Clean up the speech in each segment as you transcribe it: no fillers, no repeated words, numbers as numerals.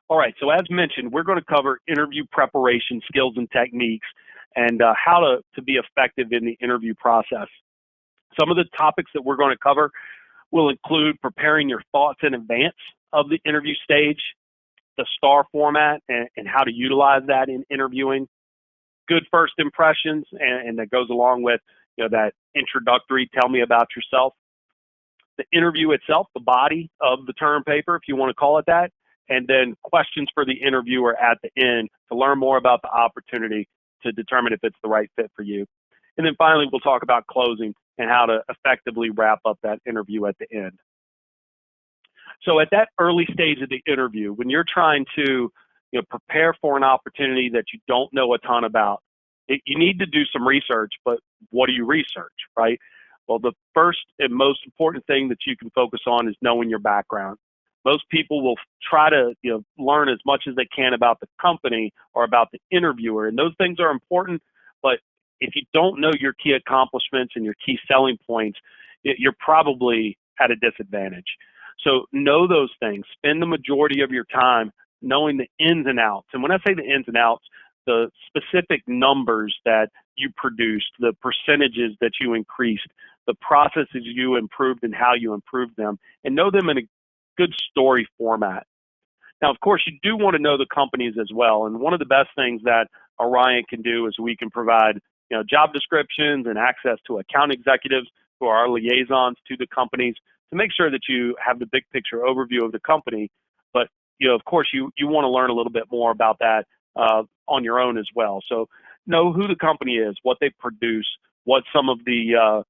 All right, so as mentioned, we're going to cover interview preparation skills and techniques and how to be effective in the interview process. Some of the topics that we're going to cover will include preparing your thoughts in advance of the interview stage, the STAR format and how to utilize that in interviewing, good first impressions, and that goes along with that introductory tell me about yourself, the interview itself, the body of the term paper, if you want to call it that, and then questions for the interviewer at the end to learn more about the opportunity to determine if it's the right fit for you. And then finally, we'll talk about closing and how to effectively wrap up that interview at the end. So at that early stage of the interview, when you're trying to prepare for an opportunity that you don't know a ton about, you need to do some research, but what do you research, right? Well, the first and most important thing that you can focus on is knowing your background. Most people will try to learn as much as they can about the company or about the interviewer, and those things are important, but if you don't know your key accomplishments and your key selling points, you're probably at a disadvantage. So know those things. Spend the majority of your time knowing the ins and outs. And when I say the ins and outs, the specific numbers that you produced, the percentages that you increased, the processes you improved and how you improved them, and know them in a good story format. Now, of course, you do want to know the companies as well. And one of the best things that Orion can do is we can provide job descriptions and access to account executives who are our liaisons to the companies to make sure that you have the big picture overview of the company. But, of course, you want to learn a little bit more about that on your own as well. So know who the company is, what they produce, what some of the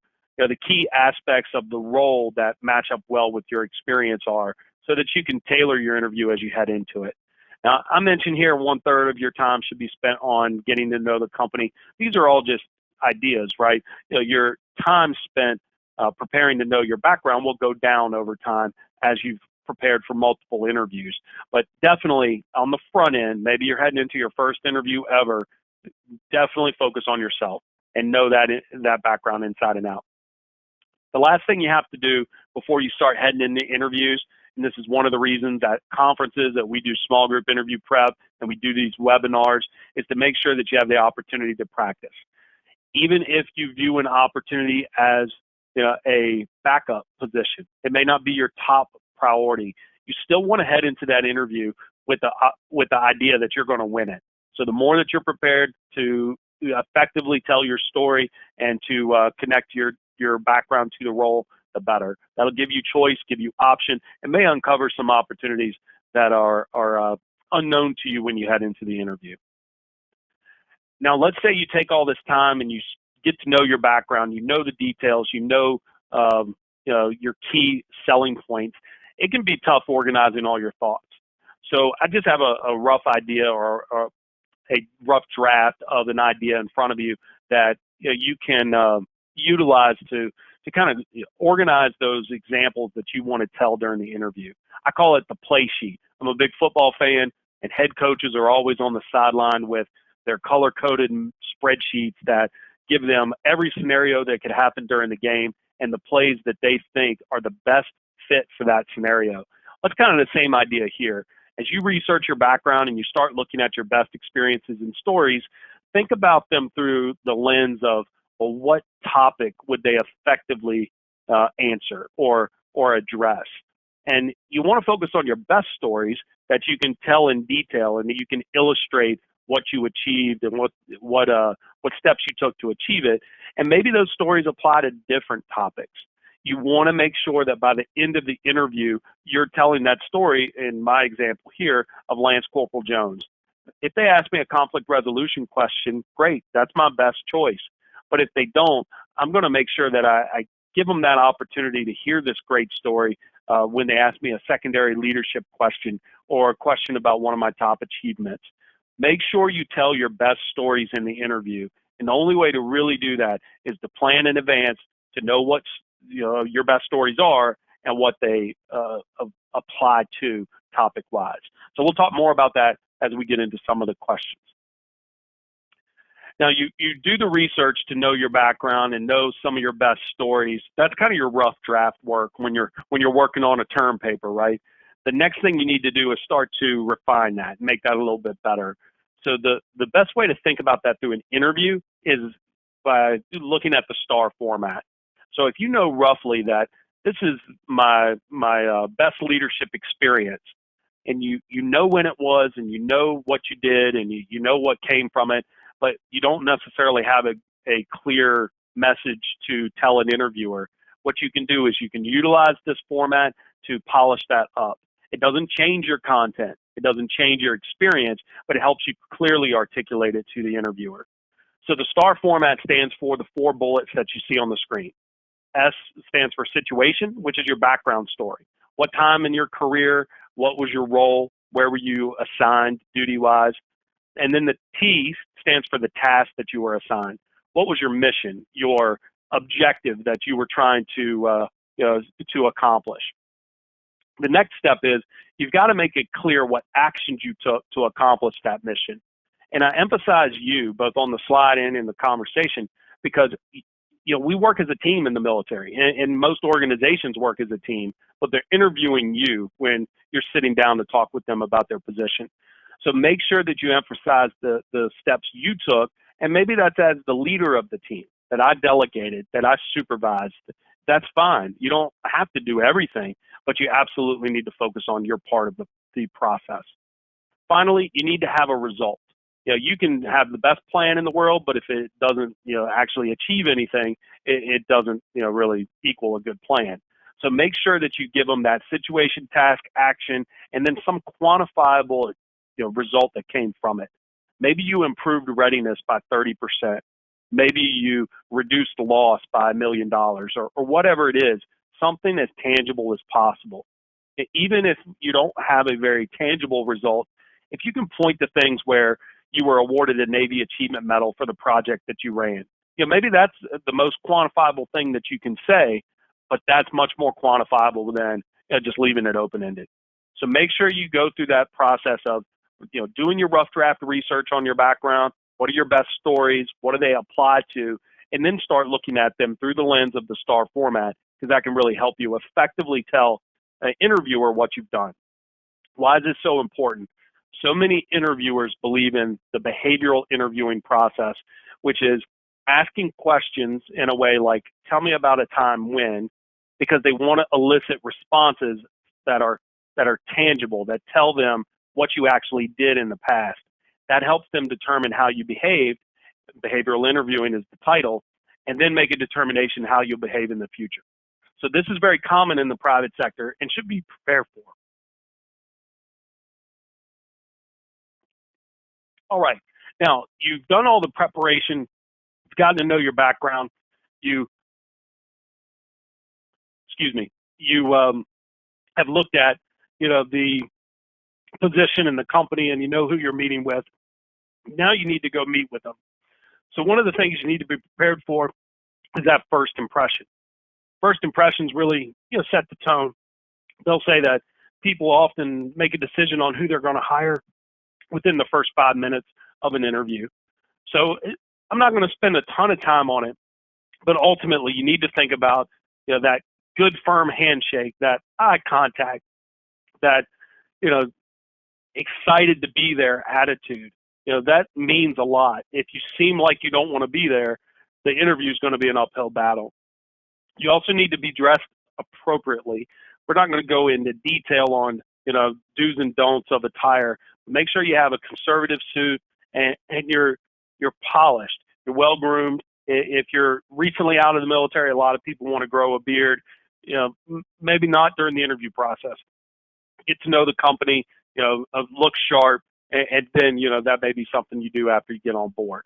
key aspects of the role that match up well with your experience are so that you can tailor your interview as you head into it. Now, I mentioned here 1/3 of your time should be spent on getting to know the company. These are all just ideas, right? Your time spent preparing to know your background will go down over time as you've prepared for multiple interviews. But definitely on the front end, maybe you're heading into your first interview ever, definitely focus on yourself and know that background inside and out. The last thing you have to do before you start heading into interviews, and this is one of the reasons at conferences that we do small group interview prep and we do these webinars, is to make sure that you have the opportunity to practice. Even if you view an opportunity as a backup position, it may not be your top priority. You still want to head into that interview with the idea that you're going to win it. So the more that you're prepared to effectively tell your story and to connect your background to the role, the better. That'll give you choice, give you option, and may uncover some opportunities that are unknown to you when you head into the interview. Now, let's say you take all this time and you get to know your background, you know the details, you know your key selling points. It can be tough organizing all your thoughts. So I just have a rough idea or a rough draft of an idea in front of you that you can utilize to kind of organize those examples that you want to tell during the interview. I call it the play sheet. I'm a big football fan, and head coaches are always on the sideline with their color-coded spreadsheets that give them every scenario that could happen during the game and the plays that they think are the best fit for that scenario. That's kind of the same idea here. As you research your background and you start looking at your best experiences and stories, think about them through the lens of, well, what topic would they effectively answer or address? And you want to focus on your best stories that you can tell in detail and that you can illustrate what you achieved and what steps you took to achieve it. And maybe those stories apply to different topics. You want to make sure that by the end of the interview, you're telling that story, in my example here, of Lance Corporal Jones. If they ask me a conflict resolution question, great, that's my best choice. But if they don't, I'm going to make sure that I give them that opportunity to hear this great story when they ask me a secondary leadership question or a question about one of my top achievements. Make sure you tell your best stories in the interview. And the only way to really do that is to plan in advance, to know what your best stories are and what they apply to topic-wise. So we'll talk more about that as we get into some of the questions. Now, you do the research to know your background and know some of your best stories. That's kind of your rough draft work when you're working on a term paper, right? The next thing you need to do is start to refine that and make that a little bit better. So the best way to think about that through an interview is by looking at the STAR format. So if you know roughly that this is my best leadership experience, and you know when it was, and you know what you did, and you know what came from it, but you don't necessarily have a clear message to tell an interviewer. What you can do is you can utilize this format to polish that up. It doesn't change your content. It doesn't change your experience, but it helps you clearly articulate it to the interviewer. So the STAR format stands for the 4 bullets that you see on the screen. S stands for situation, which is your background story. What time in your career, what was your role, where were you assigned duty-wise? And then the T stands for the task that you were assigned. What was your mission, your objective that you were trying to accomplish? The next step is you've got to make it clear what actions you took to accomplish that mission. And I emphasize you both on the slide and in the conversation because we work as a team in the military, and most organizations work as a team, but they're interviewing you when you're sitting down to talk with them about their position. So make sure that you emphasize the steps you took, and maybe that's as the leader of the team, that I delegated, that I supervised. That's fine. You don't have to do everything, but you absolutely need to focus on your part of the process. Finally, you need to have a result. You can have the best plan in the world, but if it doesn't, actually achieve anything, it doesn't, really equal a good plan. So make sure that you give them that situation, task, action, and then some quantifiable, result that came from it. Maybe you improved readiness by 30%. Maybe you reduced the loss by $1 million or whatever it is, something as tangible as possible. Even if you don't have a very tangible result, if you can point to things where you were awarded a Navy Achievement Medal for the project that you ran, maybe that's the most quantifiable thing that you can say, but that's much more quantifiable than just leaving it open-ended. So make sure you go through that process of doing your rough draft research on your background. What are your best stories? What do they apply to? And then start looking at them through the lens of the STAR format, because that can really help you effectively tell an interviewer what you've done. Why is this so important? So many interviewers believe in the behavioral interviewing process, which is asking questions in a way like, tell me about a time when, because they want to elicit responses that are tangible, that tell them what you actually did in the past. That helps them determine how you behaved. Behavioral interviewing is the title, and then make a determination how you'll behave in the future. So this is very common in the private sector and should be prepared for. All right. Now, you've done all the preparation. You've gotten to know your background. You have looked at, the position in the company, and you know who you're meeting with. Now you need to go meet with them. So one of the things you need to be prepared for is that first impression. First impressions really, set the tone. They'll say that people often make a decision on who they're going to hire within the first 5 minutes of an interview. So I'm not going to spend a ton of time on it, but ultimately you need to think about, that good firm handshake, that eye contact, that, excited to be there attitude. That means a lot. If you seem like you don't want to be there, the interview is going to be an uphill battle. You also need to be dressed appropriately. We're not going to go into detail on, do's and don'ts of attire. Make sure you have a conservative suit and you're polished, you're well groomed. If you're recently out of the military, a lot of people want to grow a beard. Maybe not during the interview process. Get to know the company, look sharp, and then, that may be something you do after you get on board.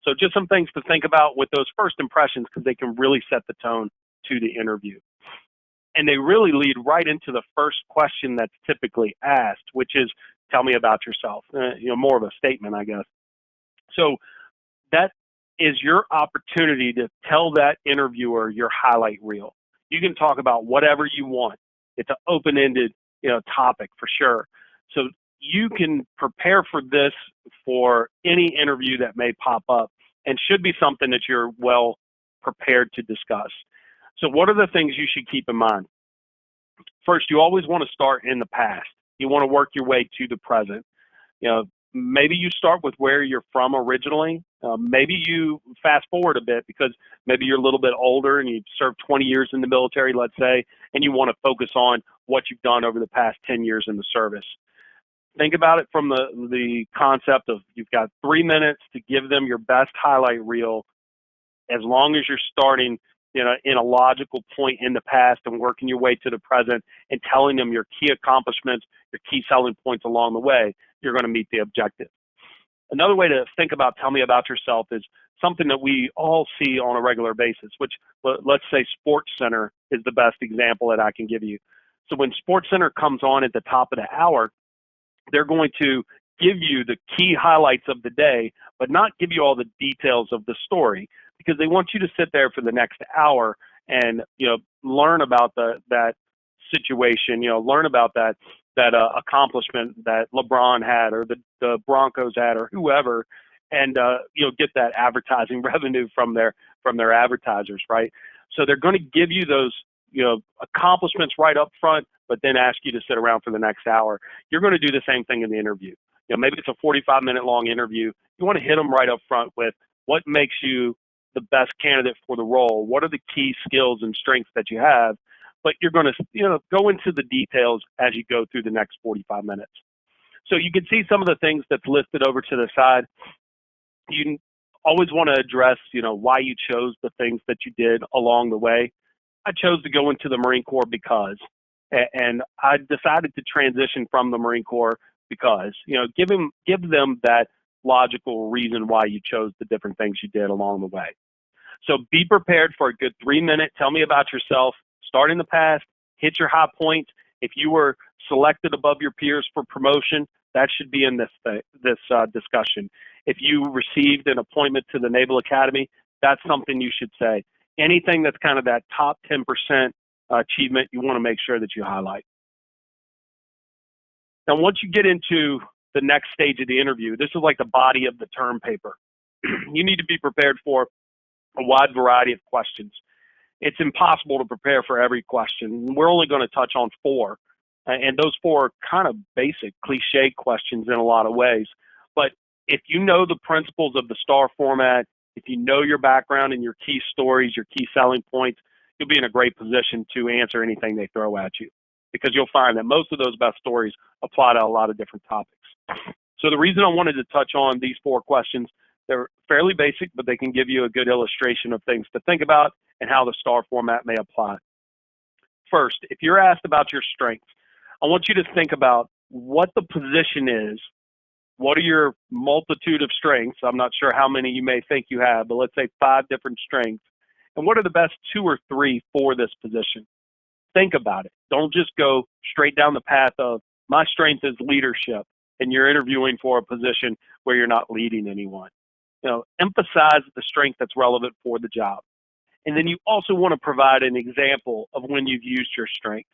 So just some things to think about with those first impressions, because they can really set the tone to the interview. And they really lead right into the first question that's typically asked, which is, tell me about yourself. More of a statement, I guess. So that is your opportunity to tell that interviewer your highlight reel. You can talk about whatever you want. It's an open-ended, topic for sure. So you can prepare for this for any interview that may pop up, and should be something that you're well prepared to discuss. So what are the things you should keep in mind? First, you always want to start in the past. You want to work your way to the present. Maybe you start with where you're from originally. Maybe you fast forward a bit because maybe you're a little bit older and you've served 20 years in the military, let's say, and you want to focus on what you've done over the past 10 years in the service. Think about it from the concept of you've got 3 minutes to give them your best highlight reel, as long as you're starting in a logical point in the past and working your way to the present and telling them your key accomplishments, your key selling points along the way, you're going to meet the objective. Another way to think about tell me about yourself is something that we all see on a regular basis, which let's say Sports Center is the best example that I can give you. So when Sports Center comes on at the top of the hour, they're going to give you the key highlights of the day, but not give you all the details of the story, because they want you to sit there for the next hour and learn about that situation, learn about that accomplishment that LeBron had or the Broncos had or whoever, and get that advertising revenue from their advertisers, right? So they're going to give you those accomplishments right up front, but then ask you to sit around for the next hour. You're going to do the same thing in the interview. Maybe it's a 45-minute long interview. You want to hit them right up front with what makes you the best candidate for the role. What are the key skills and strengths that you have? But you're going to go into the details as you go through the next 45 minutes. So you can see some of the things that's listed over to the side. You always want to address why you chose the things that you did along the way. I chose to go into the Marine Corps because, and I decided to transition from the Marine Corps because, give them that logical reason why you chose the different things you did along the way. So be prepared for a good 3-minute, tell me about yourself, start in the past, hit your high points. If you were selected above your peers for promotion, that should be in this discussion. If you received an appointment to the Naval Academy, that's something you should say. Anything that's kind of that top 10% achievement, you want to make sure that you highlight. Now, once you get into the next stage of the interview, this is like the body of the term paper. You need to be prepared for a wide variety of questions. It's impossible to prepare for every question. We're only going to touch on 4. And those 4 are kind of basic, cliche questions in a lot of ways. But if you know the principles of the STAR format, if you know your background and your key stories, your key selling points, you'll be in a great position to answer anything they throw at you, because you'll find that most of those best stories apply to a lot of different topics. So the reason I wanted to touch on these 4 questions, they're fairly basic, but they can give you a good illustration of things to think about and how the STAR format may apply. First, if you're asked about your strengths, I want you to think about what the position is. What are your multitude of strengths? I'm not sure how many you may think you have, but let's say 5 different strengths. And what are the best 2 or 3 for this position? Think about it. Don't just go straight down the path of my strength is leadership and you're interviewing for a position where you're not leading anyone. Emphasize the strength that's relevant for the job. And then you also want to provide an example of when you've used your strength.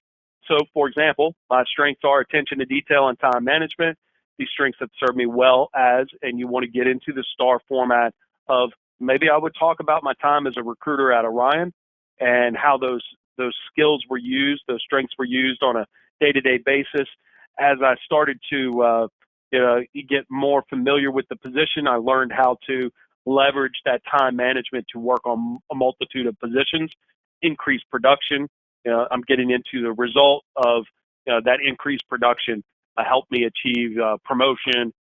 So, for example, my strengths are attention to detail and time management. These strengths have served me well as, and you want to get into the STAR format of maybe I would talk about my time as a recruiter at Orion and how those skills were used, those strengths were used on a day-to-day basis. As I started to get more familiar with the position, I learned how to leverage that time management to work on a multitude of positions, increase production. I'm getting into the result of that increased production helped me achieve promotion,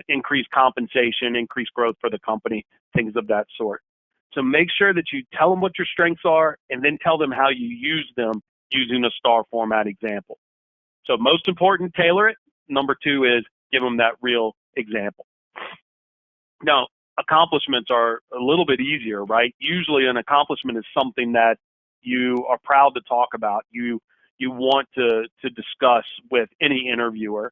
increased compensation, increased growth for the company, things of that sort. So make sure that you tell them what your strengths are and then tell them how you use them using a STAR format example. So most important, tailor it. Number 2 is give them that real example. Now, accomplishments are a little bit easier, right? Usually an accomplishment is something that you are proud to talk about. You want to discuss with any interviewer.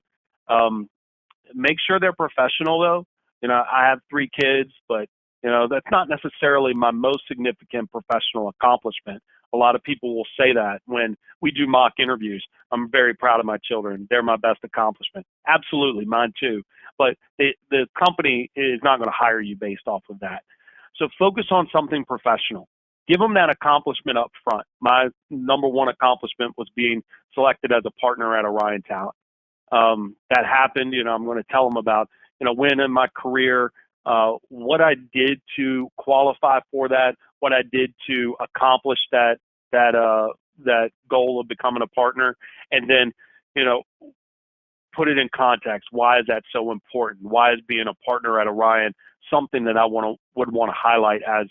Make sure they're professional, though. I have 3 kids, but that's not necessarily my most significant professional accomplishment. A lot of people will say that when we do mock interviews. I'm very proud of my children. They're my best accomplishment. Absolutely, mine too. But the company is not going to hire you based off of that. So focus on something professional. give them that accomplishment up front. My number one accomplishment was being selected as a partner at Orion Talent. That happened. I'm going to tell them about, when in my career, what I did to qualify for that, what I did to accomplish that goal of becoming a partner, and then, put it in context. Why is that so important? Why is being a partner at Orion something that I would want to highlight as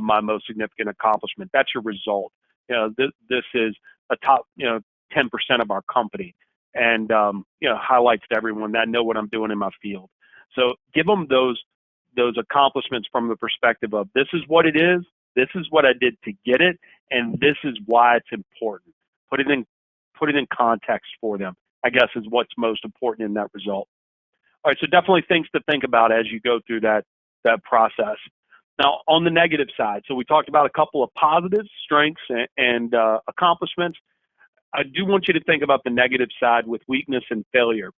my most significant accomplishment? That's your result. This is a top, 10% of our company, and highlights to everyone that I know what I'm doing in my field. So give them those accomplishments from the perspective of, this is what it is, this is what I did to get it, and this is why it's important. Put it in context for them, I guess, is what's most important in that result. All right, so definitely things to think about as you go through that process. Now, on the negative side, so we talked about a couple of positives, strengths, and accomplishments. I do want you to think about the negative side with weakness and failure.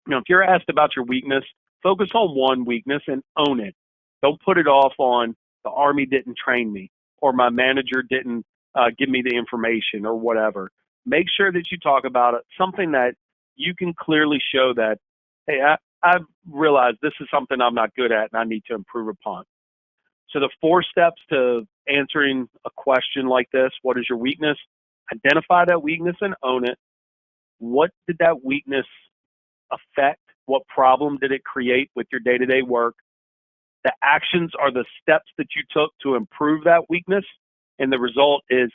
If you're asked about your weakness, focus on one weakness and own it. Don't put it off on, the Army didn't train me, or my manager didn't give me the information, or whatever. Make sure that you talk about it, something that you can clearly show that, hey, I've realized this is something I'm not good at and I need to improve upon. So the 4 steps to answering a question like this: what is your weakness? Identify that weakness and own it. What did that weakness affect? What problem did it create with your day-to-day work? The actions are the steps that you took to improve that weakness, and the result is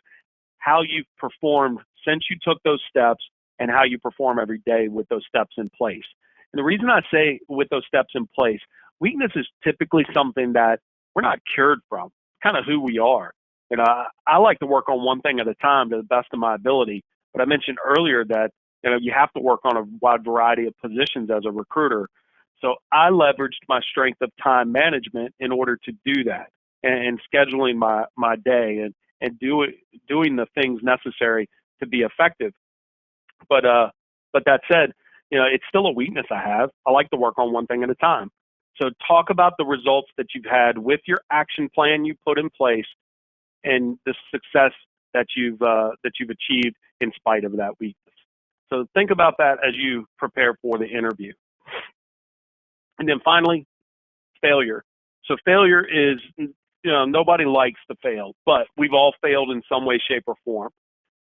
how you've performed since you took those steps and how you perform every day with those steps in place. And the reason I say with those steps in place, weakness is typically something that we're not cured from. It's kind of who we are. I like to work on one thing at a time to the best of my ability, but I mentioned earlier that you have to work on a wide variety of positions as a recruiter. So I leveraged my strength of time management in order to do that, and scheduling my day and doing the things necessary to be effective. But that said, it's still a weakness I have. I like to work on one thing at a time. So talk about the results that you've had with your action plan you put in place, and the success that you've achieved in spite of that weakness. So think about that as you prepare for the interview. And then finally, failure. So failure is, nobody likes to fail, but we've all failed in some way, shape, or form.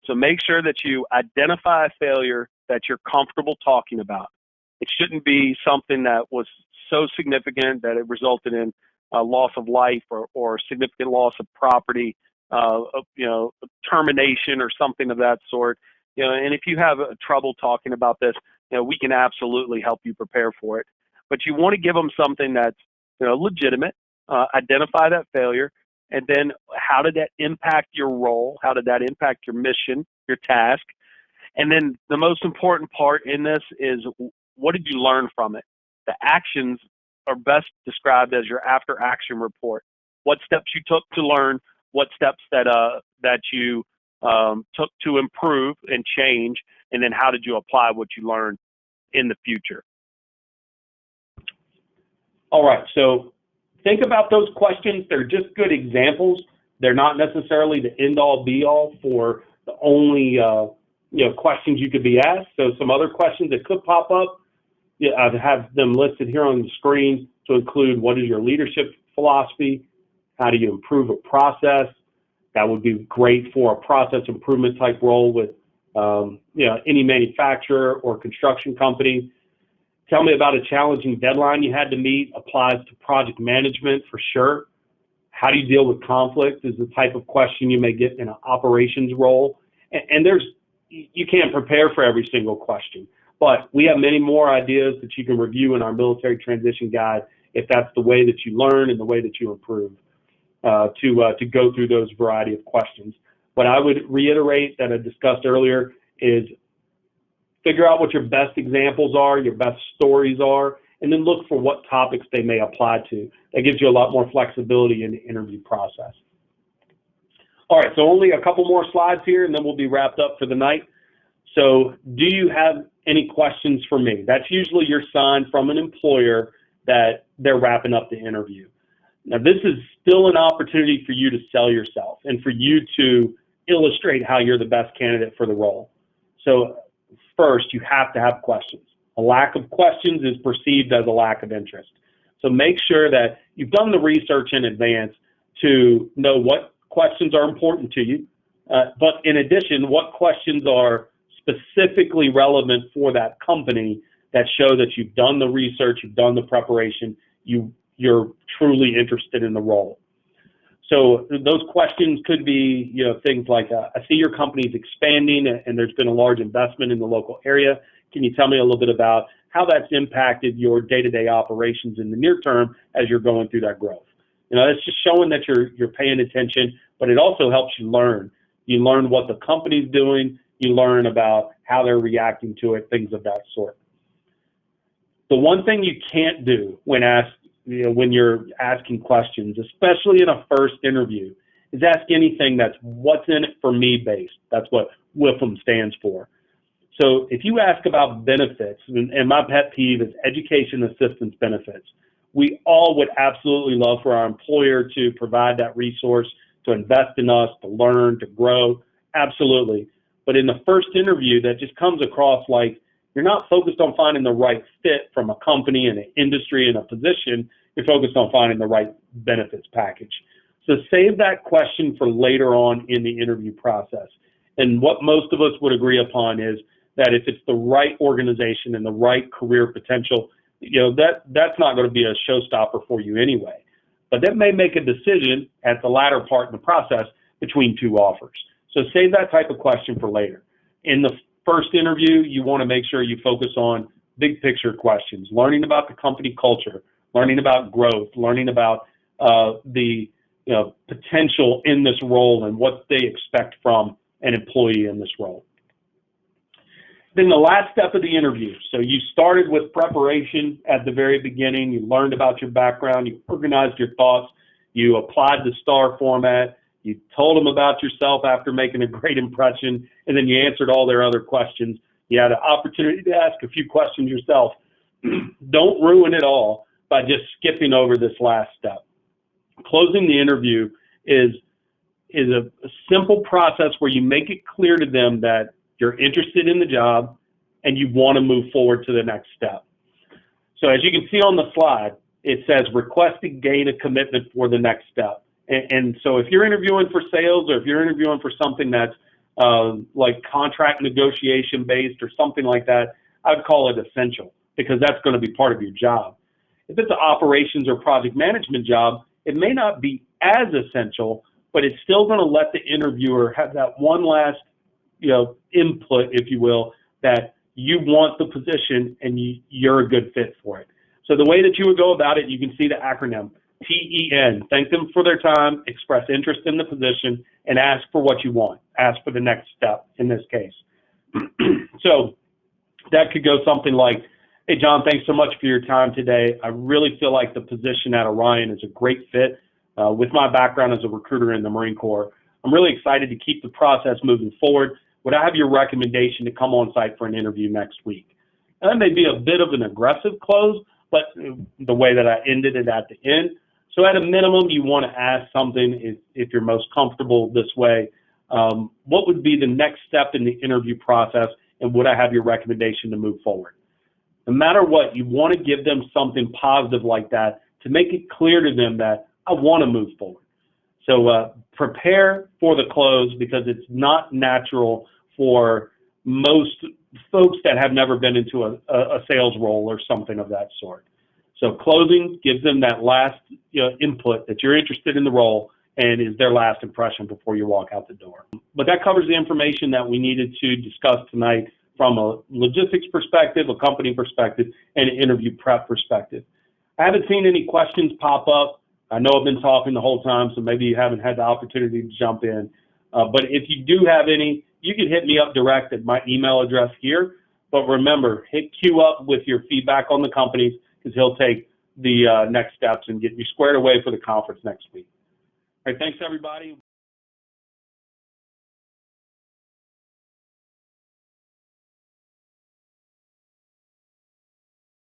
So make sure that you identify a failure that you're comfortable talking about. It shouldn't be something that was so significant that it resulted in a loss of life or significant loss of property, termination or something of that sort. And if you have trouble talking about this, we can absolutely help you prepare for it. But you want to give them something that's legitimate. Identify that failure, and then how did that impact your role? How did that impact your mission, your task? And then the most important part in this is, what did you learn from it? The actions are best described as your after-action report. What steps you took to learn, what steps that you took to improve and change, and then how did you apply what you learned in the future? All right, so think about those questions. They're just good examples. They're not necessarily the end-all, be-all for the only questions you could be asked. So some other questions that could pop up, I have them listed here on the screen to include: what is your leadership philosophy? How do you improve a process? That would be great for a process improvement type role with any manufacturer or construction company. Tell me about a challenging deadline you had to meet. Applies to project management for sure. How do you deal with conflict is the type of question you may get in an operations role. And you can't prepare for every single question, but we have many more ideas that you can review in our military transition guide if that's the way that you learn and the way that you improve to go through those variety of questions. What I would reiterate that I discussed earlier is figure out what your best examples are, your best stories are, and then look for what topics they may apply to. That gives you a lot more flexibility in the interview process. All right, so only a couple more slides here, and then we'll be wrapped up for the night. So do you have any questions for me? That's usually your sign from an employer that they're wrapping up the interview. Now, this is still an opportunity for you to sell yourself and for you to illustrate how you're the best candidate for the role. So first, you have to have questions. A lack of questions is perceived as a lack of interest. So make sure that you've done the research in advance to know what questions are important to you, but in addition, what questions are specifically relevant for that company that show that you've done the research, you've done the preparation, you're truly interested in the role. So those questions could be, things like, I see your company's expanding and there's been a large investment in the local area. Can you tell me a little bit about how that's impacted your day-to-day operations in the near term as you're going through that growth? It's just showing that you're paying attention, but it also helps you learn. You learn what the company's doing. You learn about how they're reacting to it, things of that sort. The one thing you can't do when you're asking questions, especially in a first interview, is ask anything that's what's in it for me based. That's what WIFM stands for. So if you ask about benefits, and my pet peeve is education assistance benefits, we all would absolutely love for our employer to provide that resource, to invest in us, to learn, to grow, absolutely. But in the first interview, that just comes across like you're not focused on finding the right fit from a company and an industry and a position. You're focused on finding the right benefits package. So save that question for later on in the interview process. And what most of us would agree upon is that if it's the right organization and the right career potential, that's not going to be a showstopper for you anyway. But that may make a decision at the latter part in the process between two offers. So save that type of question for later. In the first interview, you want to make sure you focus on big picture questions, learning about the company culture, learning about growth, learning about the potential in this role and what they expect from an employee in this role. Then the last step of the interview. So you started with preparation at the very beginning. You learned about your background. You organized your thoughts. You applied the STAR format. You told them about yourself after making a great impression, and then you answered all their other questions. You had an opportunity to ask a few questions yourself. Don't ruin it all by just skipping over this last step. Closing the interview is a simple process where you make it clear to them that you're interested in the job and you want to move forward to the next step. So as you can see on the slide, it says request to gain a commitment for the next step. And so if you're interviewing for sales or if you're interviewing for something that's like contract negotiation based or something like that, I'd call it essential because that's going to be part of your job. If it's an operations or project management job, it may not be as essential, but it's still going to let the interviewer have that one last input, if you will, that you want the position and you're a good fit for it. So the way that you would go about it, you can see the acronym, TEN. Thank them for their time, express interest in the position, and ask for what you want. Ask for the next step in this case. So that could go something like, hey, John, thanks so much for your time today. I really feel like the position at Orion is a great fit. With my background as a recruiter in the Marine Corps, I'm really excited to keep the process moving forward. Would I have your recommendation to come on site for an interview next week? And that may be a bit of an aggressive close, but the way that I ended it at the end. So at a minimum, you want to ask something, if you're most comfortable this way, what would be the next step in the interview process, and would I have your recommendation to move forward? No matter what, you want to give them something positive like that to make it clear to them that I want to move forward. So prepare for the close because it's not natural for most folks that have never been into a sales role or something of that sort. So closing gives them that last input that you're interested in the role and is their last impression before you walk out the door. But that covers the information that we needed to discuss tonight from a logistics perspective, a company perspective, and an interview prep perspective. I haven't seen any questions pop up. I know I've been talking the whole time, so maybe you haven't had the opportunity to jump in. But if you do have any, you can hit me up direct at my email address here. But remember, hit Q up with your feedback on the companies because he'll take the next steps and get you squared away for the conference next week. All right, thanks, everybody.